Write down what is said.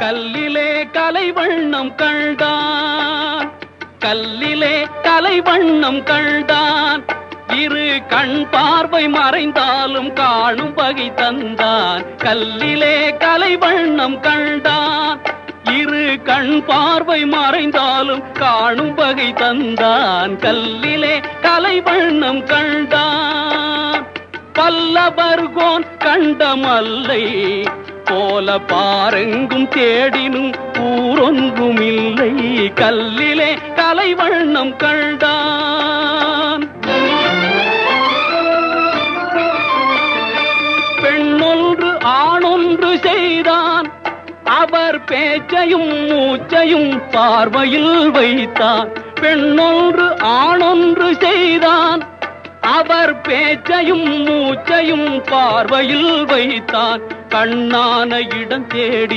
கல்லிலே கலைவண்ணம் கண்டான், கல்லிலே கலைவண்ணம் கண்டான். இரு கண் பார்வை மறைந்தாலும் காணும் வகை தந்தான். கல்லிலே கலைவண்ணம் கண்டான், இரு கண் பார்வை மறைந்தாலும் காணும் வகை தந்தான். கல்லிலே கலைவண்ணம் கண்டான். பல்லவர்கோன் கண்ட மல்லை போல பாரெங்கும் தேடினும் ஊரொன்றும் இல்லை. கல்லிலே கலைவண்ணம் கண்டான். பெண்ணொன்று ஆணொன்று செய்தான், அவர் பேச்சையும் மூச்சையும் பார்வையில் வைத்தான். பெண்ணொன்று ஆணொன்று செய்தான், அவர் பேச்சையும் மூச்சையும் பார்வையில் வைத்தான். கண்ணான இடம் தேடி